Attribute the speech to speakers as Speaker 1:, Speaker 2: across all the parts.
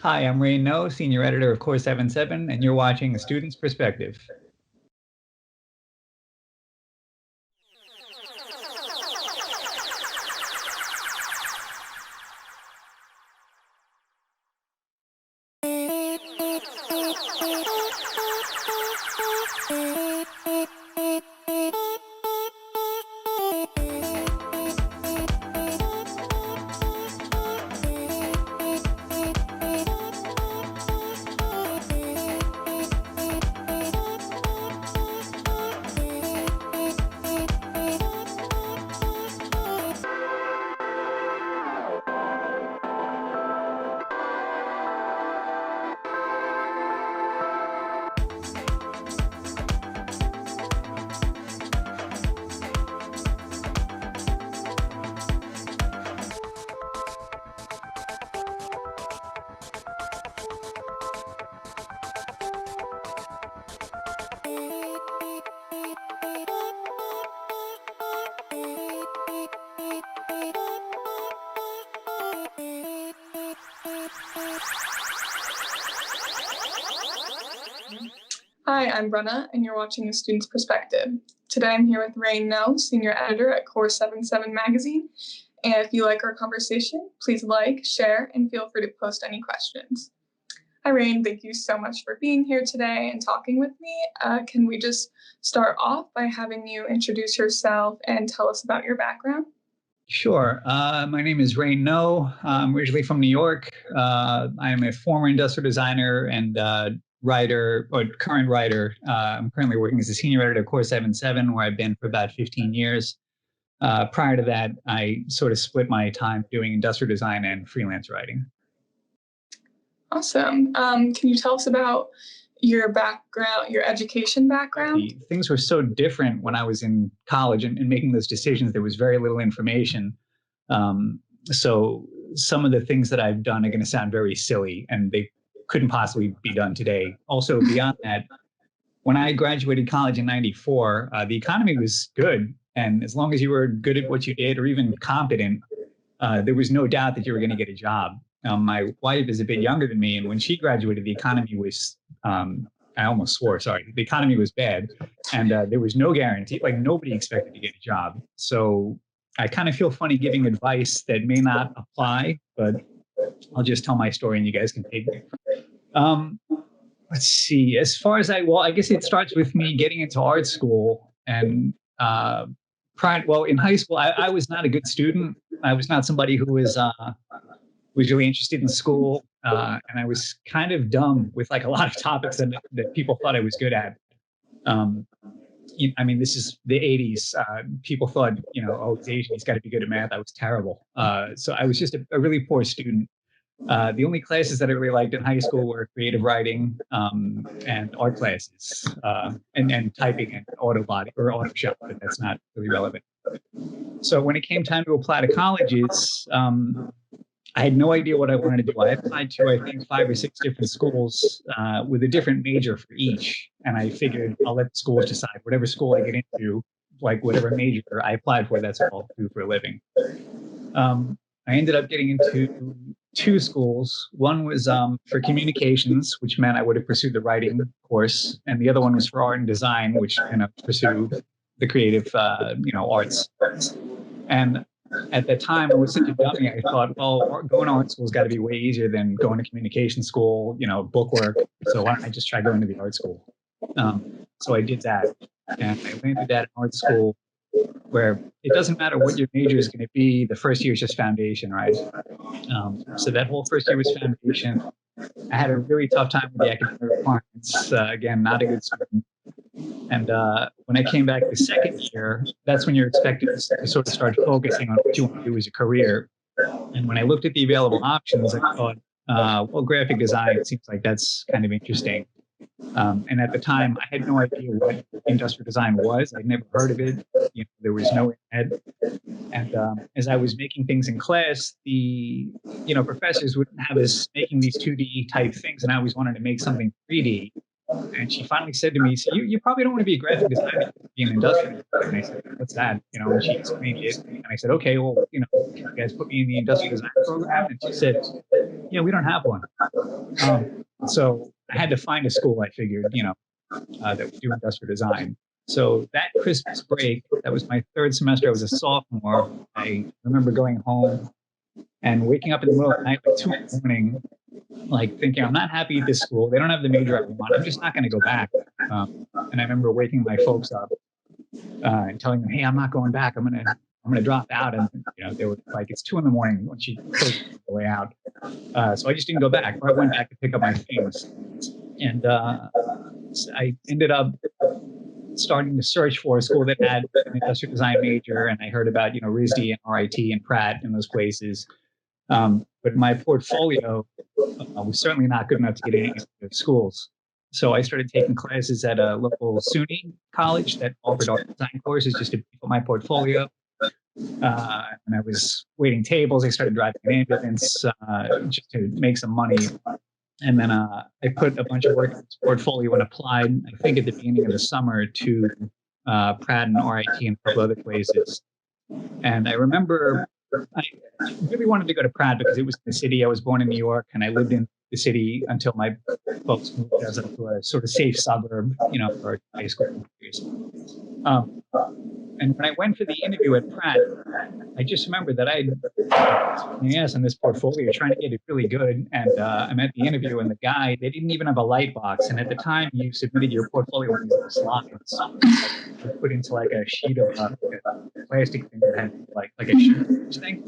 Speaker 1: Hi, I'm Rain Noe, Senior Editor of Course 77, and you're watching A Student's Perspective.
Speaker 2: Hi, I'm Brenna, and you're watching A Student's Perspective. Today I'm here with Rain Noe, Senior Editor at Course 77 Magazine. And if you like our conversation, please like, share, and feel free to post any questions. Hi, Rain. Thank you so much for being here today and talking with me. Can we just start off by having you introduce yourself and tell us about your background?
Speaker 1: Sure. My name is Rain Noe. I'm originally from New York. I am a former industrial designer and writer, or current writer. I'm currently working as a senior editor at Course 77, where I've been for about 15 years. Prior to that, I sort of split my time doing industrial design and freelance writing.
Speaker 2: Awesome. Can you tell us about your background, your education background?
Speaker 1: Things were so different when I was in college and making those decisions. There was very little information. So some of the things that I've done are going to sound very silly, and they couldn't possibly be done today. Also, beyond that, when I graduated college in '94, the economy was good. And as long as you were good at what you did or even competent, there was no doubt that you were going to get a job. My wife is a bit younger than me, and when she graduated, the economy was, I almost swore, sorry, the economy was bad, and there was no guarantee, like nobody expected to get a job. So I kind of feel funny giving advice that may not apply, but I'll just tell my story and you guys can take it. Let's see, as far as I guess it starts with me getting into art school. And in high school, I was not a good student. I was not somebody who was really interested in school, and I was kind of dumb with like a lot of topics that people thought I was good at. I mean, this is the '80s. People thought, oh, he's Asian, he's got to be good at math. I was terrible. So I was just a really poor student. The only classes that I really liked in high school were creative writing and art classes, and typing and auto shop, but that's not really relevant. So when it came time to apply to colleges, I had no idea what I wanted to do. I applied to, I think, 5 or 6 different schools with a different major for each. And I figured I'll let the schools decide. Whatever school I get into, like whatever major I applied for, that's what I'll do for a living. I ended up getting into 2 schools. One was for communications, which meant I would have pursued the writing course. And the other one was for art and design, which kind of pursued the creative, arts. And at that time, I was such a dummy. I thought, well, going to art school's got to be way easier than going to communication school, book work. So why don't I just try going to the art school? So I did that, and I landed at art school where it doesn't matter what your major is going to be. The first year is just foundation, right? So that whole first year was foundation. I had a really tough time with the academic requirements. Again, not a good student. And when I came back the second year, that's when you're expected to sort of start focusing on what you want to do as a career. And when I looked at the available options, I thought, graphic design seems like that's kind of interesting. And at the time, I had no idea what industrial design was. I'd never heard of it. There was no internet. And as I was making things in class, the professors would have us making these 2D type things, and I always wanted to make something 3D. And she finally said to me, "So you probably don't want to be a graphic designer, be an industrial." And I said, "What's that?" And she explained it. And I said, "Okay, well, can you guys put me in the industrial design program?" And she said, "Yeah, we don't have one." So I had to find a school, I figured, that would do industrial design. So that Christmas break, that was my third semester. I was a sophomore. I remember going home and waking up in the middle of the night, like 2 in the morning, like thinking, I'm not happy at this school. They don't have the major I want. I'm just not going to go back. And I remember waking my folks up and telling them, "Hey, I'm not going back. I'm gonna drop out." And they were like, "It's 2 in the morning when she closed the way out." So I just didn't go back. Or I went back to pick up my things, and I ended up starting to search for a school that had an industrial design major. And I heard about RISD and RIT and Pratt and those places. But my portfolio was certainly not good enough to get into schools. So I started taking classes at a local SUNY college that offered art design courses just to beef up my portfolio. And I was waiting tables. I started driving an ambulance just to make some money. And then I put a bunch of work in this portfolio and applied, I think at the beginning of the summer, to Pratt and RIT and a couple other places. And I remember I really wanted to go to Pratt because it was the city. I was born in New York, and I lived in the city until my folks moved us up to a sort of safe suburb, for high school years. And when I went for the interview at Pratt, I just remember that I yes, in this portfolio, trying to get it really good. And I'm at the interview, and the guy, they didn't even have a light box. And at the time, you submitted your portfolio in these slides, put into like a sheet of plastic thing that had like a sheet thing.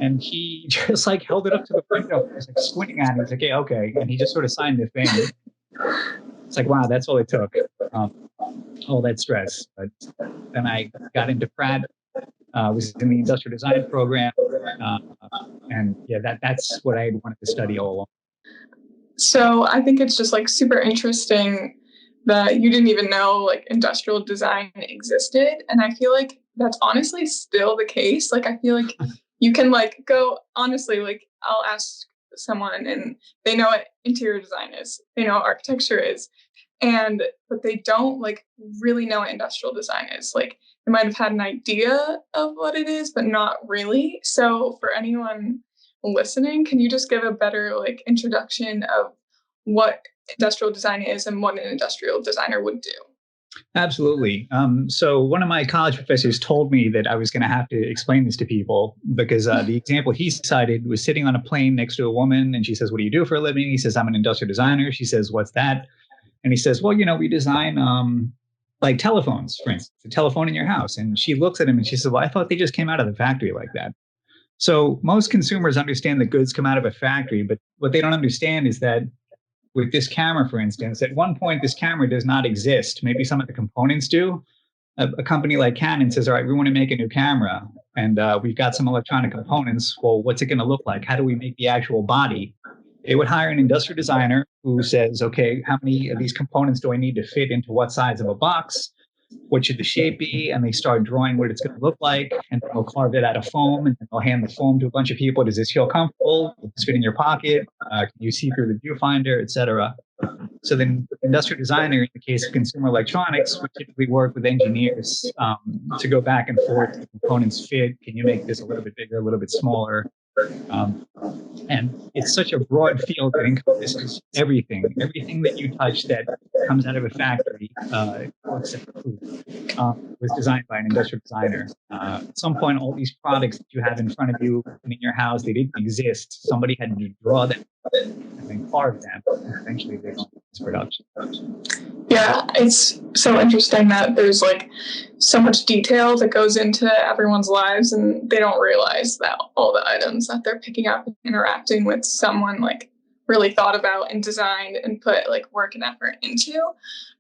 Speaker 1: And he just like held it up to the window. He was like squinting at it. He was like, "Yeah, okay." And he just sort of signed the thing. It's like, wow, that's all it took. All that stress. But then I got into Pratt, was in the industrial design program. And yeah, that's what I wanted to study all along.
Speaker 2: So I think it's just like super interesting that you didn't even know like industrial design existed. And I feel like that's honestly still the case. Like I feel like you can like go honestly, like I'll ask someone and they know what interior design is, they know what architecture is, but they don't like really know what industrial design is. Like they might have had an idea of what it is, but not really. So for anyone listening, can you just give a better like introduction of what industrial design is and what an industrial designer would do?
Speaker 1: Absolutely. So one of my college professors told me that I was going to have to explain this to people because the example he cited was sitting on a plane next to a woman, and she says, "What do you do for a living?" He says, "I'm an industrial designer." She says, "What's that?" And he says, "Well, we design like telephones, for instance, a telephone in your house." And she looks at him and she says, "Well, I thought they just came out of the factory like that." So most consumers understand that goods come out of a factory, but what they don't understand is that with this camera, for instance, at one point, this camera does not exist. Maybe some of the components do. A company like Canon says, "All right, we want to make a new camera, and we've got some electronic components. Well, what's it going to look like? How do we make the actual body?" They would hire an industrial designer who says, "Okay, how many of these components do I need to fit into what size of a box? What should the shape be?" And they start drawing what it's going to look like, and they'll carve it out of foam, and then they'll hand the foam to a bunch of people. Does this feel comfortable? Does this fit in your pocket? Can you see through the viewfinder, etc.? So then the industrial designer, in the case of consumer electronics, would typically work with engineers to go back and forth. The components fit. Can you make this a little bit bigger, a little bit smaller? And it's such a broad field that encompasses everything that you touch that comes out of a factory, except for food, was designed by an industrial designer. At some point, all these products that you have in front of you and in your house, they didn't exist. Somebody had to draw them and then carve them. And eventually, they go into production.
Speaker 2: Yeah, it's so interesting that there's like so much detail that goes into everyone's lives, and they don't realize that all the items that they're picking up and interacting with someone like really thought about and designed and put like work and effort into.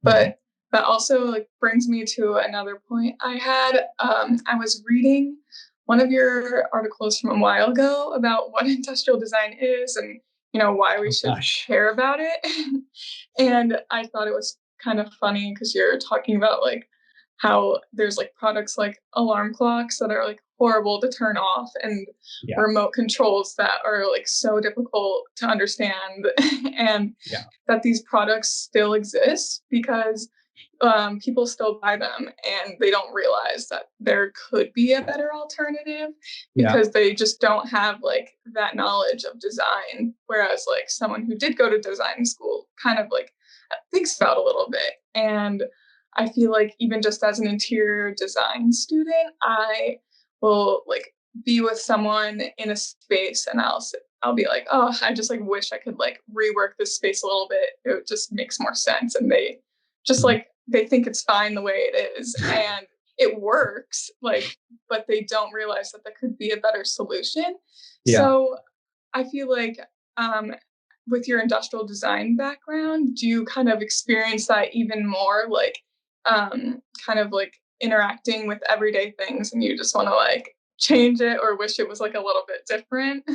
Speaker 2: But that also like brings me to another point I had. I was reading one of your articles from a while ago about what industrial design is and why we should care about it. And I thought it was kind of funny because you're talking about like how there's like products like alarm clocks that are like horrible to turn off and remote controls that are like so difficult to understand and that these products still exist because people still buy them and they don't realize that there could be a better alternative
Speaker 1: Yeah.
Speaker 2: because they just don't have like that knowledge of design. Whereas like someone who did go to design school kind of like thinks about a little bit. And I feel like even just as an interior design student, I will like be with someone in a space and I'll be like, oh, I just like wish I could like rework this space a little bit. It just makes more sense. And they just like they think it's fine the way it is and it works, like, but they don't realize that there could be a better solution.
Speaker 1: Yeah.
Speaker 2: So I feel like with your industrial design background, do you kind of experience that even more, like kind of like interacting with everyday things and you just want to like change it or wish it was like a little bit different?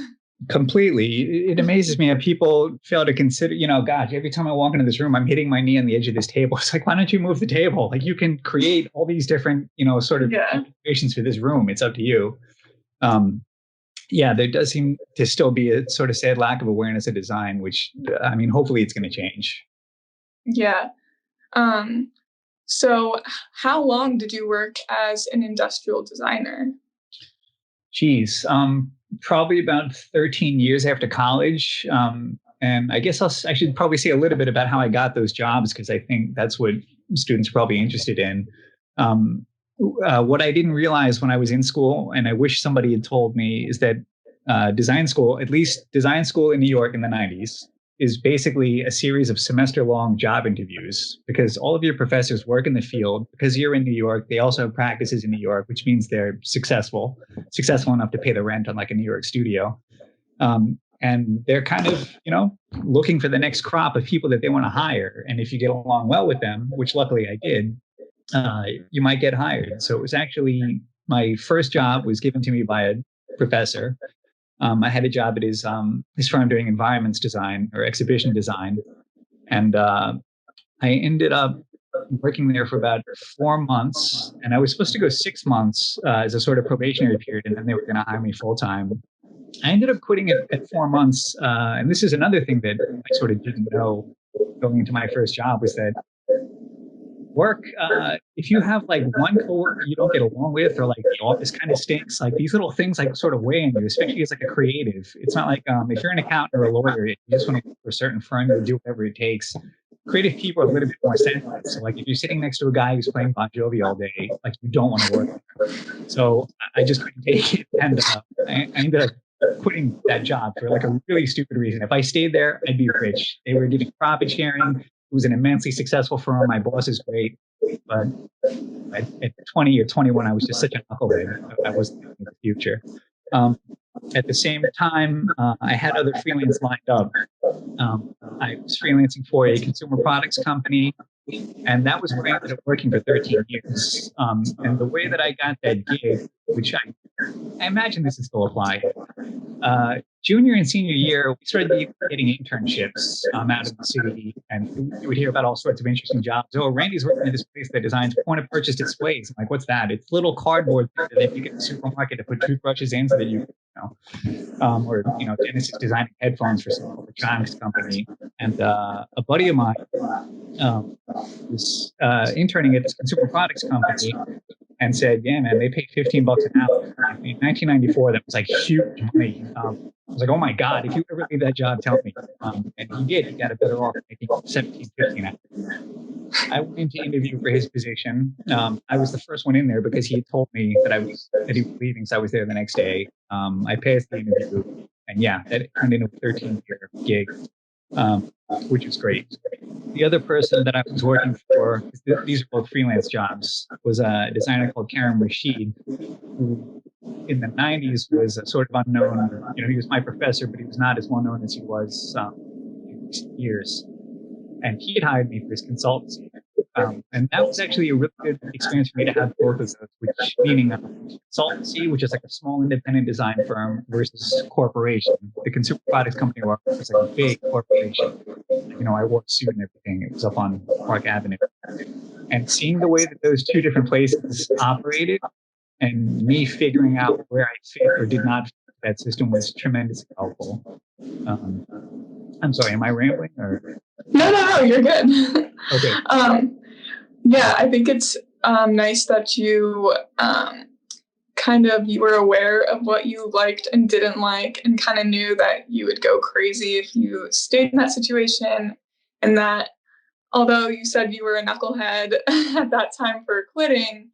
Speaker 1: Completely. It amazes me that people fail to consider, gosh, every time I walk into this room, I'm hitting my knee on the edge of this table. It's like, why don't you move the table? Like you can create all these different, sort of configurations for this room. It's up to you. Yeah, there does seem to still be a sort of sad lack of awareness of design, which, I mean, hopefully it's going to change.
Speaker 2: Yeah. So how long did you work as an industrial designer?
Speaker 1: Geez, probably about 13 years after college. And I guess I should probably say a little bit about how I got those jobs, because I think that's what students are probably interested in. What I didn't realize when I was in school, and I wish somebody had told me, is that design school, at least design school in New York in the 90s, is basically a series of semester-long job interviews, because all of your professors work in the field. Because you're in New York, they also have practices in New York, which means they're successful enough to pay the rent on like a New York studio. And they're kind of, looking for the next crop of people that they want to hire. And if you get along well with them, which luckily I did, you might get hired. So it was actually, my first job was given to me by a professor. I had a job at his firm doing environments design or exhibition design. And I ended up working there for about 4 months. And I was supposed to go 6 months as a sort of probationary period. And then they were going to hire me full time. I ended up quitting at 4 months. And this is another thing that I sort of didn't know going into my first job, was that work, if you have like one coworker you don't get along with, or like the office kind of stinks, like these little things like sort of weigh on you, especially as like a creative. It's not like if you're an accountant or a lawyer, you just want to work for a certain firm or do whatever it takes. Creative people are a little bit more sensitive. So like if you're sitting next to a guy who's playing Bon Jovi all day, like you don't want to work there. So I just couldn't take it, and I ended up quitting that job for like a really stupid reason. If I stayed there, I'd be rich. They were giving profit sharing. It was an immensely successful firm. My boss is great. But at 20 or 21, I was just such a knucklehead. I wasn't thinking of the future. At the same time, I had other freelance lined up. I was freelancing for a consumer products company, and that was where I ended up working for 13 years. And the way that I got that gig, which I imagine this is still applied, junior and senior year, we started getting internships out of the city, and you would hear about all sorts of interesting jobs. Oh, Randy's working at this place that designs point-of-purchase displays. I'm like, what's that? It's little cardboard that you get in the supermarket to put toothbrushes in so that or Genesis designing headphones for some electronics company. And a buddy of mine was interning at this consumer products company, and said, yeah, man, they pay $15 an hour. In 1994, that was like huge money. I was like, oh my God, if you ever leave that job, tell me. And he did. He got a better offer, making $17, $15 an hour. I went to interview for his position. I was the first one in there because he had told me that he was leaving, so I was there the next day. I passed the interview, and yeah, that turned into a 13-year gig, which was great. The other person that I was working for, these are both freelance jobs, was a designer called Karim Rashid, who in the 90s was a sort of unknown. He was my professor, but he was not as well known as he was in recent years. And he had hired me for his consultancy. And that was actually a really good experience for me to have both of those, which meaning consultancy, which is like a small independent design firm, versus corporation. The consumer products company was like a big corporation. I wore a suit and everything. It was up on Park Avenue. And seeing the way that those two different places operated, and me figuring out where I fit or did not fit that system, was tremendously helpful. I'm sorry, am I rambling? Or?
Speaker 2: No, you're good.
Speaker 1: Okay.
Speaker 2: Yeah, I think it's nice that you you were aware of what you liked and didn't like, and kind of knew that you would go crazy if you stayed in that situation, and that although you said you were a knucklehead at that time for quitting,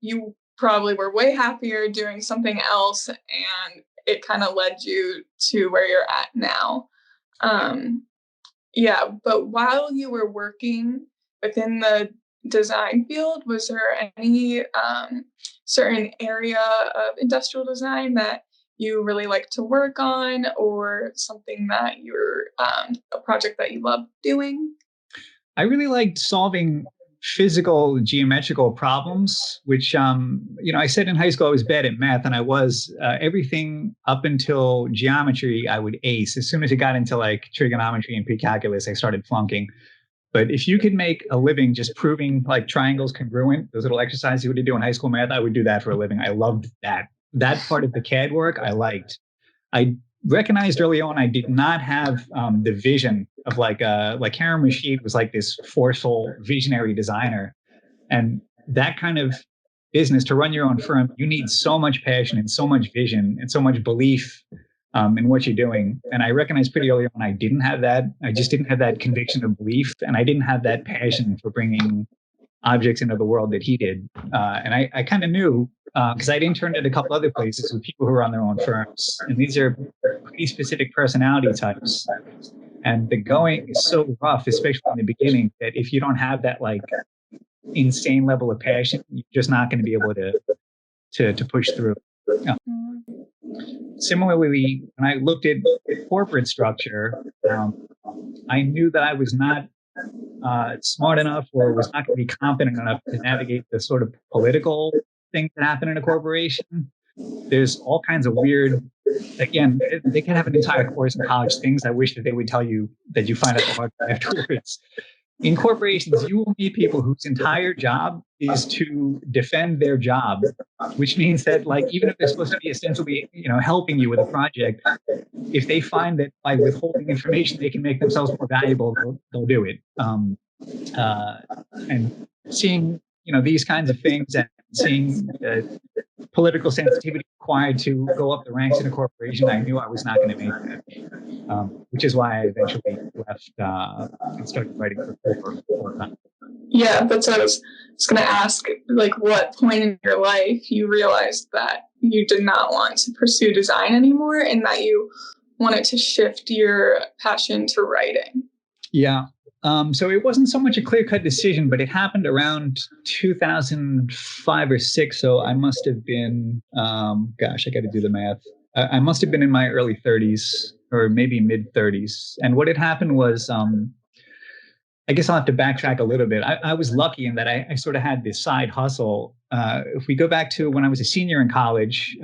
Speaker 2: you probably were way happier doing something else, and it kind of led you to where you're at now. Um, yeah, but while you were working within the design field, was there any certain area of industrial design that you really like to work on, or something that you're a project that you love doing?
Speaker 1: I really liked solving physical geometrical problems, which, I said in high school I was bad at math, and I was. Everything up until geometry I would ace. As soon as it got into like trigonometry and pre-calculus, I started flunking. But if you could make a living just proving like triangles congruent, those little exercises you would do in high school math, I would do that for a living. I loved that. That part of the CAD work I liked. I recognized early on I did not have the vision of like Karen Rashid was like this forceful visionary designer, and that kind of business to run your own firm, you need so much passion and so much vision and so much belief in what you're doing. And I recognized pretty early on I didn't have that. I just didn't have that conviction of belief, and I didn't have that passion for bringing objects into the world that he did. And I kind of knew because I'd interned at a couple other places with people who were on their own firms. And these are pretty specific personality types. And the going is so rough, especially in the beginning, that if you don't have that like insane level of passion, you're just not going to be able to push through. Similarly, when I looked at corporate structure, I knew that I was not smart enough or was not going to be competent enough to navigate the sort of political things that happen in a corporation. There's all kinds of weird, again, they can have an entire course in college, things I wish that they would tell you that you find out the hard way afterwards. In corporations, you will meet people whose entire job is to defend their job, which means that, like, even if they're supposed to be ostensibly, helping you with a project, if they find that by withholding information they can make themselves more valuable, they'll do it. And seeing, these kinds of things and seeing political sensitivity required to go up the ranks in a corporation, I knew I was not going to make that, which is why I eventually left and started writing for
Speaker 2: Yeah, that's what I was going to ask. Like, what point in your life you realized that you did not want to pursue design anymore, and that you wanted to shift your passion to writing?
Speaker 1: Yeah. So it wasn't so much a clear-cut decision, but it happened around 2005 or six. So I must have been, I got to do the math. I must have been in my early 30s or maybe mid 30s. And what had happened was, I guess I'll have to backtrack a little bit. I was lucky in that I sort of had this side hustle. If we go back to when I was a senior in college,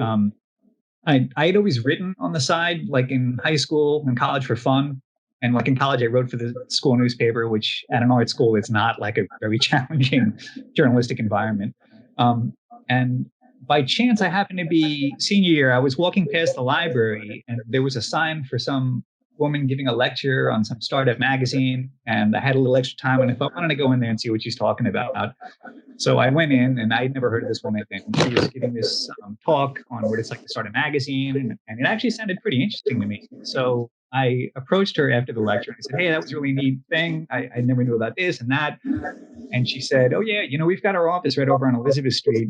Speaker 1: I had always written on the side, like in high school and college for fun. And like in college, I wrote for the school newspaper, which at an art school is not like a very challenging journalistic environment. And by chance, I happened to be senior year. I was walking past the library, and there was a sign for some woman giving a lecture on some startup magazine. And I had a little extra time, and I thought I wanted to go in there and see what she's talking about. So I went in, and I'd never heard of this woman. And she was giving this talk on what it's like to start a magazine, and it actually sounded pretty interesting to me. So I approached her after the lecture and I said, "Hey, that was a really neat thing. I never knew about this and that." And she said, "Oh yeah, we've got our office right over on Elizabeth Street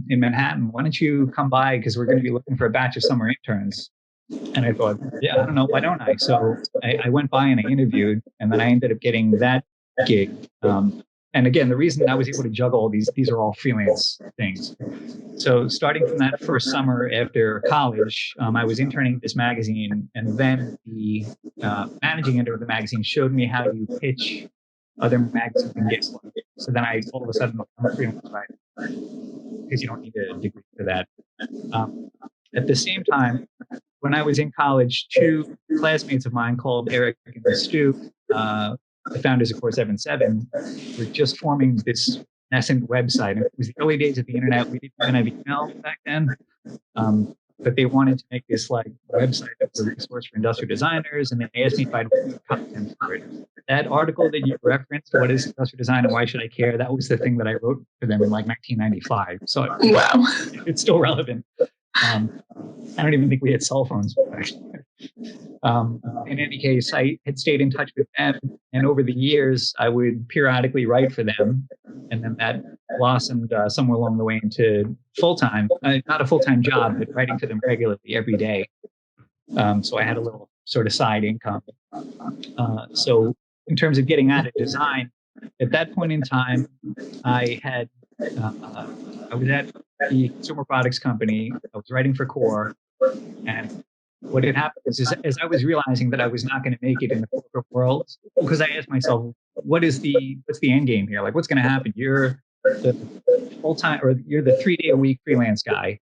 Speaker 1: in Manhattan. Why don't you come by? Because we're going to be looking for a batch of summer interns." And I thought, yeah, I don't know, why don't I? So I went by and I interviewed, and then I ended up getting that gig. And again, the reason I was able to juggle all these are all freelance things. So starting from that first summer after college, I was interning at this magazine, and then the managing editor of the magazine showed me how you pitch other magazines and get one. So then I all of a sudden I'm a freelance writer because you don't need a degree for that. At the same time, when I was in college, two classmates of mine called Eric and Stu, the founders of Core 77, were just forming this nascent website. And it was the early days of the internet. We didn't even have email back then. but they wanted to make this like website that was a resource for industrial designers, and then they asked me if I'd write content for it. That article that you referenced, "What is industrial design and why should I care?" That was the thing that I wrote for them in like 1995. So
Speaker 2: Wow.
Speaker 1: it's still relevant. I don't even think we had cell phones. In any case, I had stayed in touch with them, and over the years, I would periodically write for them, and then that blossomed somewhere along the way into full-time, not a full-time job, but writing for them regularly every day. So I had a little sort of side income. So in terms of getting out of design, at that point in time, I was at the consumer products company. I was writing for Core, and what had happened is as I was realizing that I was not going to make it in the corporate world, because I asked myself, what's the end game here? Like, what's going to happen? You're the full time, or you're the 3 day a week freelance guy.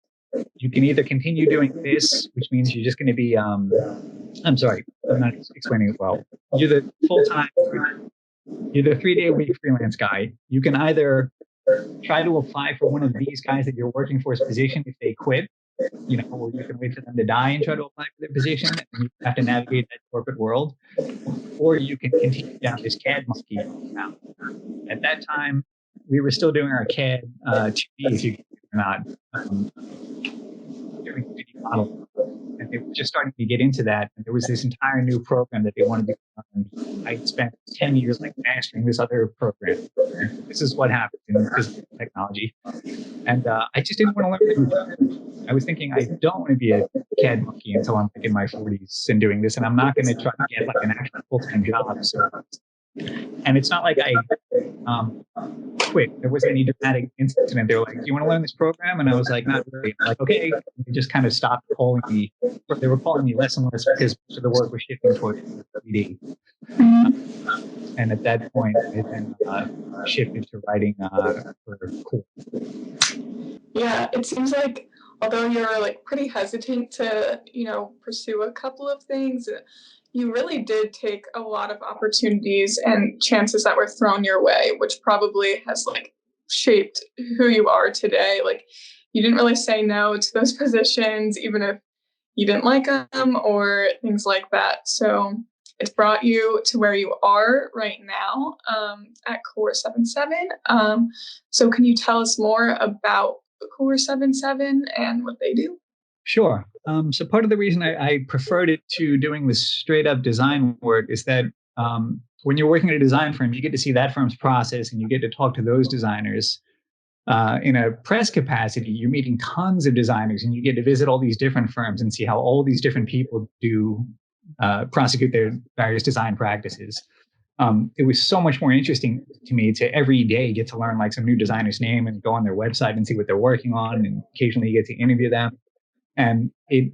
Speaker 1: You can either continue doing this, which means you're just going to be, I'm sorry, I'm not explaining it well. You're the you're the 3 day a week freelance guy. You can either try to apply for one of these guys that you're working for's position if they quit, or you can wait for them to die and try to apply for their position, and you have to navigate that corporate world, or you can continue down this CAD monkey route. At that time, we were still doing our CAD 2D, if you or not, doing 3D model, and they were just starting to get into that. And there was this entire new program that they wanted to learn. I spent 10 years like mastering this other program. This is what happens in physical technology. And I just didn't want to learn it. I was thinking, I don't want to be a CAD monkey until I'm like in my 40s and doing this, and I'm not going to try to get like an actual full-time job. So, and it's not like I quit. There wasn't any dramatic incident. They were like, "Do you want to learn this program?" And I was like, "Not really." I'm like, okay. They just kind of stopped calling me. They were calling me less and less because most of the work was shifting towards 3D. And at that point, I then shifted to writing for Cool.
Speaker 2: Yeah, it seems like although you're like pretty hesitant to, pursue a couple of things, you really did take a lot of opportunities and chances that were thrown your way, which probably has like shaped who you are today. Like you didn't really say no to those positions, even if you didn't like them or things like that. So it's brought you to where you are right now at Core 77. So can you tell us more about Core 77 and what they do?
Speaker 1: Sure. So part of the reason I preferred it to doing this straight up design work is that when you're working at a design firm, you get to see that firm's process and you get to talk to those designers. In a press capacity, you're meeting tons of designers and you get to visit all these different firms and see how all these different people do prosecute their various design practices. It was so much more interesting to me to every day get to learn like some new designer's name and go on their website and see what they're working on, and occasionally you get to interview them. And it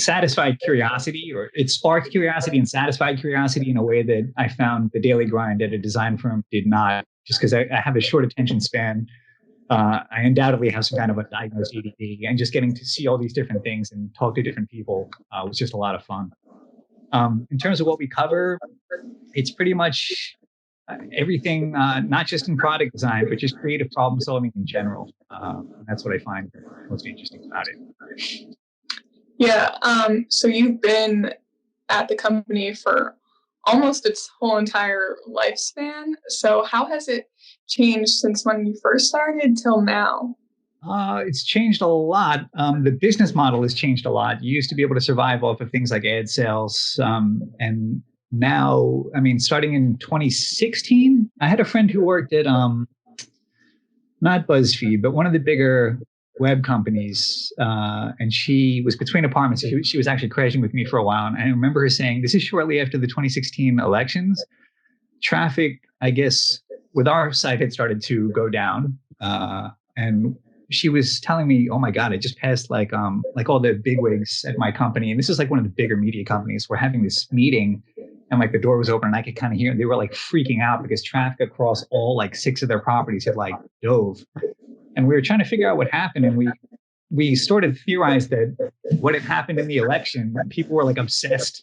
Speaker 1: satisfied curiosity, or it sparked curiosity and satisfied curiosity in a way that I found the daily grind at a design firm did not, just because I have a short attention span. I undoubtedly have some kind of a diagnosed ADD, and just getting to see all these different things and talk to different people was just a lot of fun. In terms of what we cover, it's pretty much everything, not just in product design, but just creative problem solving in general. And that's what I find most interesting about it.
Speaker 2: Yeah. So you've been at the company for almost its whole entire lifespan. So how has it changed since when you first started till now?
Speaker 1: It's changed a lot. The business model has changed a lot. You used to be able to survive off of things like ad sales. And now, I mean, starting in 2016, I had a friend who worked at not BuzzFeed, but one of the bigger web companies. And she was between apartments. She was actually crashing with me for a while. And I remember her saying, this is shortly after the 2016 elections. Traffic, I guess, with our site had started to go down. And she was telling me, oh my God, I just passed like all the bigwigs at my company. And this is like one of the bigger media companies. We're having this meeting and like the door was open and I could kind of hear, they were like freaking out because traffic across all like 6 of their properties had like dove. And we were trying to figure out what happened. And we sort of theorized that what had happened in the election, people were like obsessed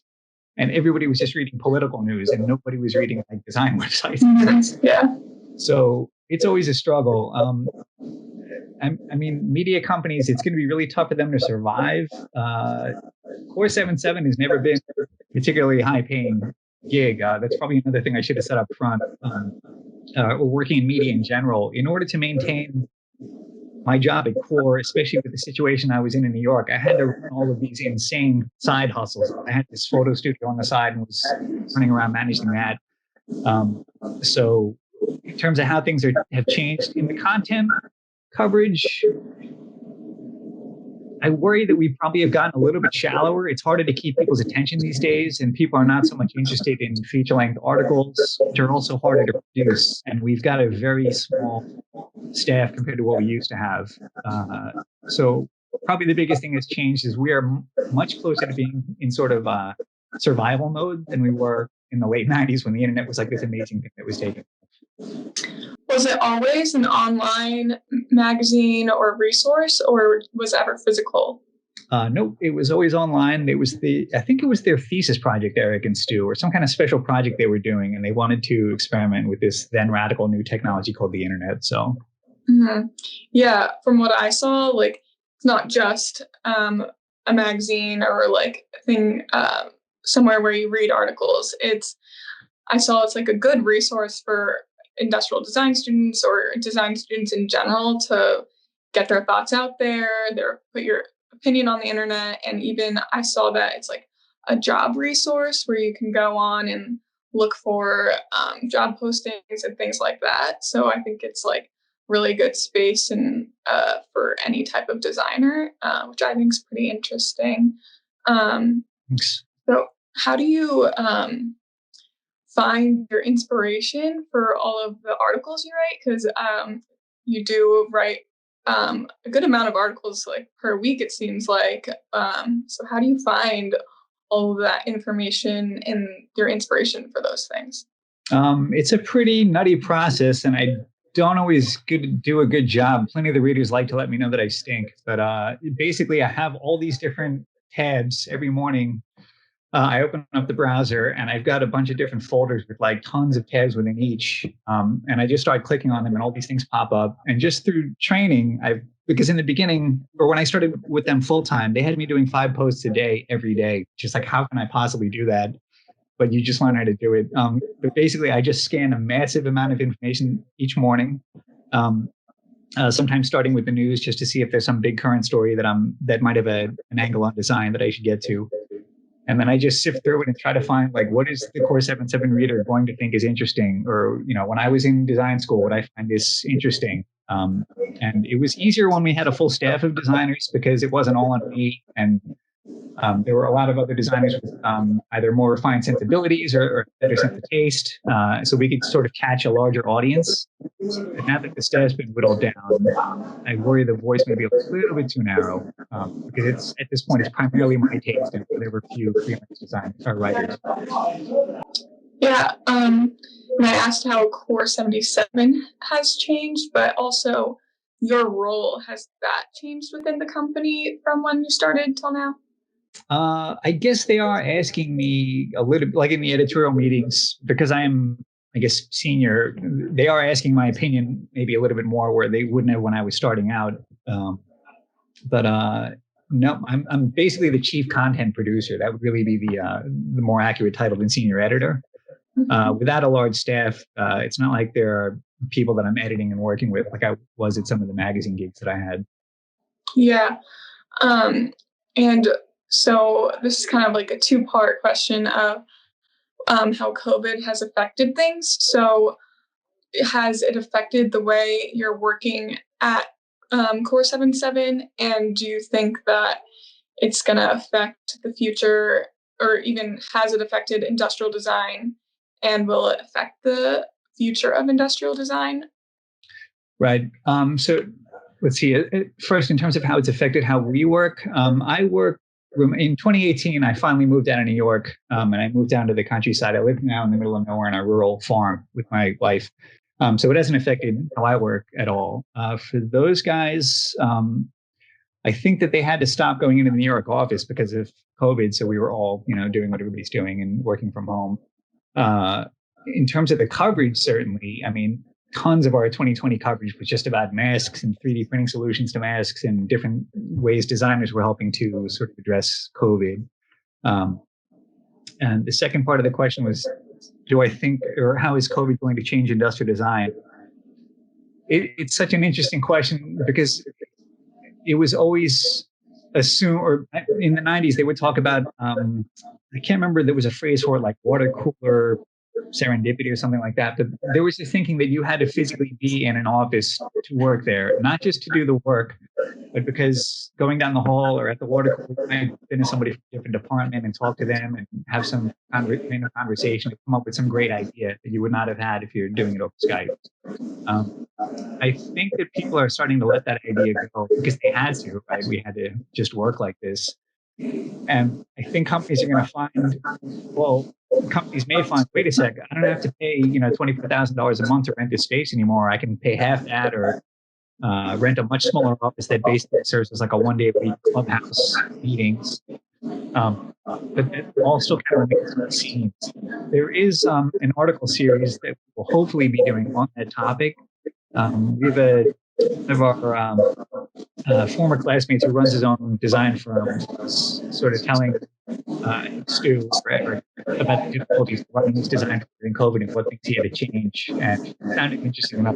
Speaker 1: and everybody was just reading political news and nobody was reading like design websites.
Speaker 2: Yeah.
Speaker 1: So it's always a struggle. I mean, media companies, it's going to be really tough for them to survive. Core 77 has never been a particularly high paying gig. That's probably another thing I should have said up front. Or working in media in general, in order to maintain my job at Core, especially with the situation I was in New York, I had to run all of these insane side hustles. I had this photo studio on the side and was running around managing that. So in terms of how things have changed in the content coverage, I worry that we probably have gotten a little bit shallower. It's harder to keep people's attention these days, and people are not so much interested in feature-length articles, which are also harder to produce. And we've got a very small staff compared to what we used to have. So probably the biggest thing that's changed is we are much closer to being in sort of survival mode than we were in the late 90s when the internet was like this amazing thing that was taking.
Speaker 2: Was it always an online magazine or resource, or was it ever physical?
Speaker 1: No, it was always online. I think it was their thesis project, Eric and Stu, or some kind of special project they were doing, and they wanted to experiment with this then radical new technology called the internet. So,
Speaker 2: yeah, from what I saw, like it's not just a magazine or like a thing somewhere where you read articles. I saw it's like a good resource for industrial design students or design students in general to get their thoughts out there, put your opinion on the internet. And even I saw that it's like a job resource where you can go on and look for job postings and things like that. So I think it's like really good space and for any type of designer, which I think is pretty interesting.
Speaker 1: thanks.
Speaker 2: So how do you find your inspiration for all of the articles you write? Because you do write a good amount of articles like per week, it seems like. So how do you find all of that information and your inspiration for those things?
Speaker 1: It's a pretty nutty process, and I don't always do a good job. Plenty of the readers like to let me know that I stink, but basically I have all these different tabs every morning. I open up the browser and I've got a bunch of different folders with like tons of tabs within each. And I just start clicking on them and all these things pop up. And just through training, because in the beginning, or when I started with them full time, they had me doing 5 posts a day, every day. Just like, how can I possibly do that? But you just learn how to do it. But basically, I just scan a massive amount of information each morning. Sometimes starting with the news just to see if there's some big current story that might have an angle on design that I should get to. And then I just sift through it and try to find like, what is the Core 77 reader going to think is interesting? Or, when I was in design school, would I find this interesting? And it was easier when we had a full staff of designers because it wasn't all on me. And there were a lot of other designers with either more refined sensibilities or better sense of taste. So we could sort of catch a larger audience. But now that the staff's been whittled down, I worry the voice may be a little bit too narrow because at this point, it's primarily my taste and whatever few freelance designers or writers.
Speaker 2: Yeah. And I asked how Core 77 has changed, but also your role, has that changed within the company from when you started till now?
Speaker 1: I guess they are asking me a little bit, like in the editorial meetings, because I am, I guess, senior. They are asking my opinion maybe a little bit more where they wouldn't have when I was starting out. But no, I'm basically the chief content producer. That would really be the more accurate title than senior editor. Without a large staff, it's not like there are people that I'm editing and working with like I was at some of the magazine gigs that I had.
Speaker 2: Yeah. And so this is kind of like a 2-part question of how COVID has affected things. So has it affected the way you're working at Core 77? And do you think that it's going to affect the future, or even has it affected industrial design? And will it affect the future of industrial design?
Speaker 1: Right. So let's see. First, in terms of how it's affected how we work, I work in 2018. I finally moved out of New York, and I moved down to the countryside. I live now in the middle of nowhere on a rural farm with my wife. So it hasn't affected how I work at all. For those guys, I think that they had to stop going into the New York office because of COVID. So we were all, doing what everybody's doing and working from home. In terms of the coverage, certainly, I mean, tons of our 2020 coverage was just about masks and 3D printing solutions to masks and different ways designers were helping to sort of address COVID. Um, and the second part of the question was, do I think, or how is COVID going to change industrial design? It's such an interesting question because it was always assumed, or in the 90s, they would talk about, I can't remember, there was a phrase for it, like water cooler serendipity or something like that. But there was the thinking that you had to physically be in an office to work there, not just to do the work, but because going down the hall or at the water cooler, you might fit in somebody from a different department and talk to them and have some conversation and come up with some great idea that you would not have had if you're doing it over Skype. I think that people are starting to let that idea go because they had to, right? We had to just work like this. And I think companies are going to find, well, companies may find, wait a sec, I don't have to pay, $24,000 a month to rent this space anymore. I can pay half that or rent a much smaller office that basically serves as like a one-day-a-week clubhouse meetings. But it all still kind of remains to be seen. There is an article series that we'll hopefully be doing on that topic. We have one of our former classmates who runs his own design firm, sort of telling Stu about the difficulties of running his design firm during COVID and what things he had to change. And it sounded interesting enough.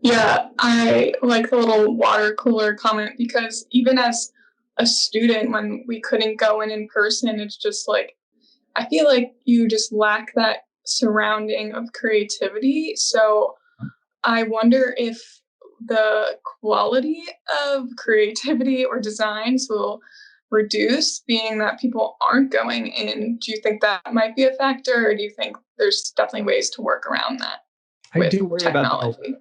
Speaker 2: Yeah, I like the little water cooler comment because even as a student, when we couldn't go in person, it's just like, I feel like you just lack that surrounding of creativity. So I wonder if the quality of creativity or designs will reduce, being that people aren't going in. Do you think that might be a factor, or do you think there's definitely ways to work around that with technology?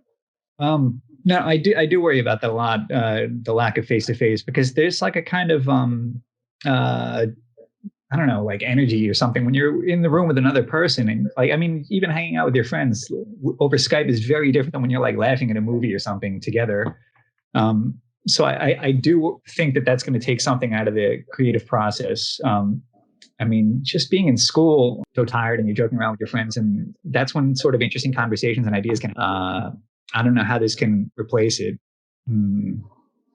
Speaker 1: No, I do worry about that a lot, the lack of face-to-face, because there's like a kind of, I don't know, like energy or something when you're in the room with another person. And like, I mean, even hanging out with your friends over Skype is very different than when you're like laughing at a movie or something together. So I do think that that's going to take something out of the creative process. I mean, just being in school, so tired and you're joking around with your friends, and that's when sort of interesting conversations and ideas can, I don't know how this can replace it.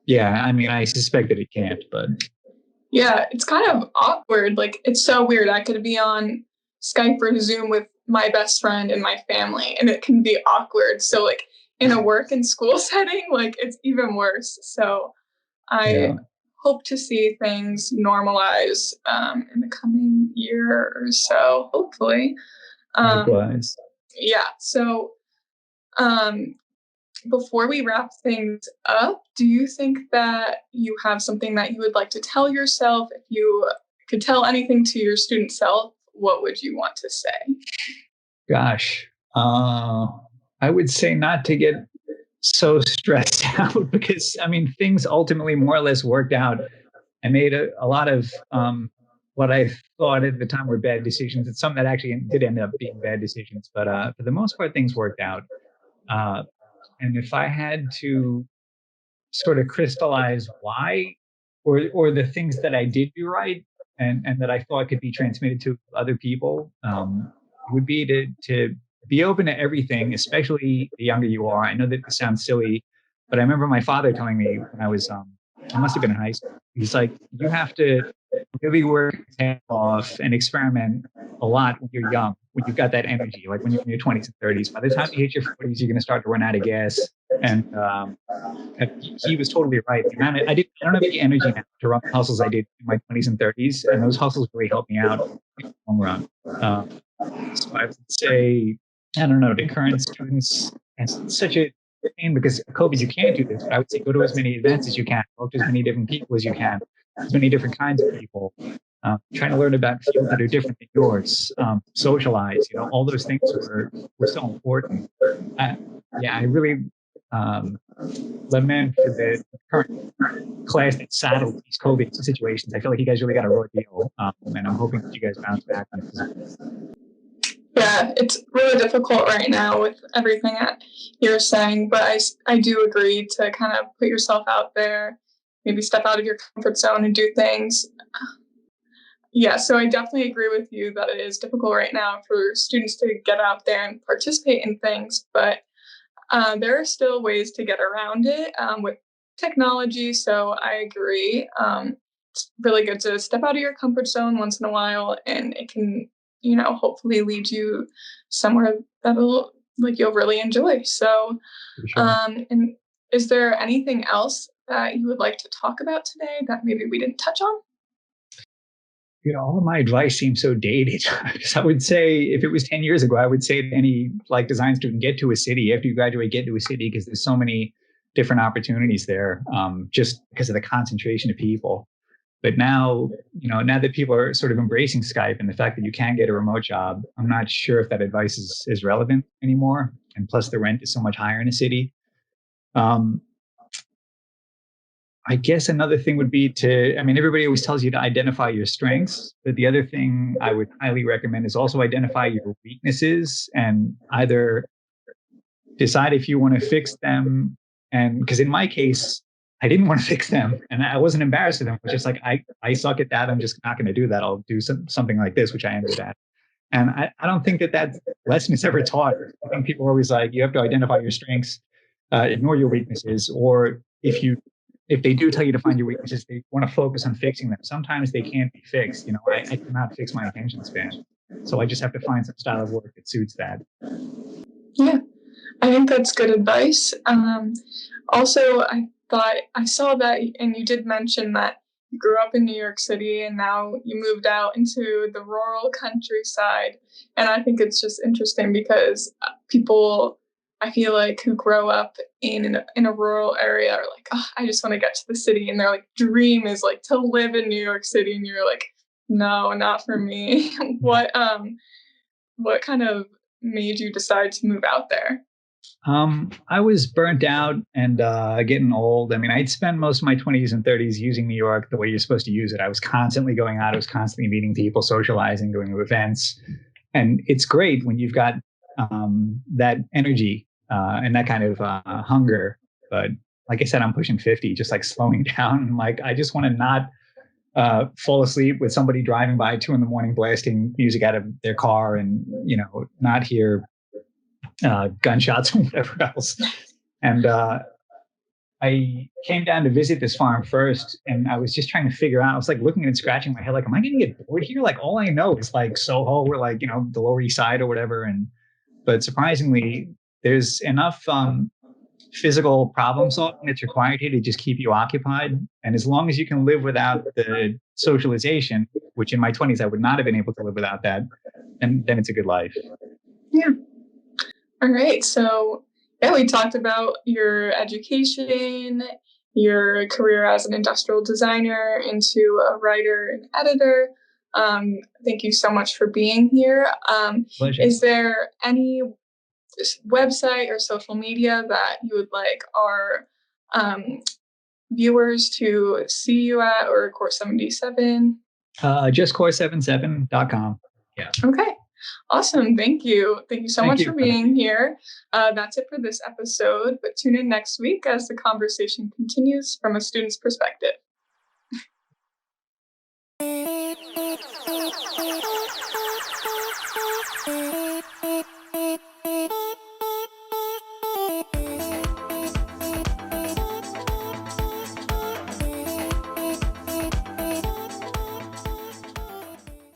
Speaker 1: Yeah, I mean, I suspect that it can't, but.
Speaker 2: Yeah, it's kind of awkward. Like, it's so weird. I could be on Skype or Zoom with my best friend and my family, and it can be awkward. So, like, in a work and school setting, like, it's even worse. So I hope to see things normalize in the coming year or so, hopefully.
Speaker 1: Likewise.
Speaker 2: Yeah, so before we wrap things up, do you think that you have something that you would like to tell yourself? If you could tell anything to your student self, what would you want to say?
Speaker 1: Gosh, I would say not to get so stressed out because, I mean, things ultimately more or less worked out. I made a lot of what I thought at the time were bad decisions, and some that actually did end up being bad decisions. But for the most part, things worked out. And if I had to sort of crystallize why, or the things that I did do right and that I thought could be transmitted to other people, would be to be open to everything, especially the younger you are. I know that this sounds silly, but I remember my father telling me when I was, I must have been in high school. He's like, you have to really work your tail off and experiment a lot when you're young, when you've got that energy, like when you're in your 20s and 30s. By the time you hit your 40s, you're going to start to run out of gas. And he was totally right. I don't have the energy now to run the hustles I did in my 20s and 30s, and those hustles really helped me out in the long run. So I would say, I don't know, the current students, it's such a pain because of COVID, you can't do this. But I would say go to as many events as you can, talk to as many different people as you can, as many different kinds of people. Trying to learn about fields that are different than yours, socialize, all those things were so important. I really lament for the current class that's saddled with these COVID situations. I feel like you guys really got a raw deal, and I'm hoping that you guys bounce back.
Speaker 2: Yeah, it's really difficult right now with everything that you're saying, but I do agree to kind of put yourself out there, maybe step out of your comfort zone and do things. Yeah, so I definitely agree with you that it is difficult right now for students to get out there and participate in things, but there are still ways to get around it with technology. So I agree. It's really good to step out of your comfort zone once in a while, and it can, hopefully lead you somewhere that'll like you'll really enjoy. So,
Speaker 1: For sure.
Speaker 2: and is there anything else that you would like to talk about today that maybe we didn't touch on?
Speaker 1: All of my advice seems so dated. Because I would say if it was 10 years ago, I would say to any like design student, get to a city after you graduate, get to a city because there's so many different opportunities there, just because of the concentration of people. But now, now that people are sort of embracing Skype and the fact that you can get a remote job, I'm not sure if that advice is relevant anymore. And plus, the rent is so much higher in a city. Um, I guess another thing would be I mean, everybody always tells you to identify your strengths, but the other thing I would highly recommend is also identify your weaknesses and either decide if you want to fix them. And because in my case, I didn't want to fix them and I wasn't embarrassed of them. I was just like, I suck at that. I'm just not going to do that. I'll do something like this, which I am good at. And I don't think that lesson is ever taught. I think people are always like, you have to identify your strengths, ignore your weaknesses, or if they do tell you to find your weaknesses, they want to focus on fixing them. Sometimes they can't be fixed. I cannot fix my attention span. So I just have to find some style of work that suits that.
Speaker 2: Yeah, I think that's good advice. Also, I thought I saw that, and you did mention that you grew up in New York City and now you moved out into the rural countryside. And I think it's just interesting because people, I feel like, who grow up in a rural area are like, oh, I just want to get to the city, and their like dream is like to live in New York City, and you're like, no, not for me.
Speaker 1: Yeah.
Speaker 2: What kind of made you decide to move out there?
Speaker 1: I was burnt out and getting old. I mean, I'd spent most of my 20s and 30s using New York the way you're supposed to use it. I was constantly going out. I was constantly meeting people, socializing, going to events. And it's great when you've got that energy and that kind of hunger. But like I said, I'm pushing 50, just like slowing down. And like, I just want to not fall asleep with somebody driving by 2 a.m, blasting music out of their car and, not hear gunshots and whatever else. And I came down to visit this farm first, and I was just trying to figure out. I was like looking and scratching my head, like, am I going to get bored here? Like, all I know is like Soho, or like the Lower East Side or whatever. But surprisingly, there's enough physical problem solving that's required here to just keep you occupied. And as long as you can live without the socialization, which in my 20s I would not have been able to live without that, then it's a good life.
Speaker 2: Yeah. All right. So, yeah, we talked about your education, your career as an industrial designer into a writer and editor. Thank you so much for being here.
Speaker 1: Pleasure.
Speaker 2: Is there any website or social media that you would like our um, viewers to see you at, or Course 77?
Speaker 1: Just core77.com. Yeah.
Speaker 2: Okay. Awesome. Thank you. Thank you so
Speaker 1: Thank
Speaker 2: much
Speaker 1: you.
Speaker 2: for being here. That's it for this episode, but tune in next week as the conversation continues from a student's perspective.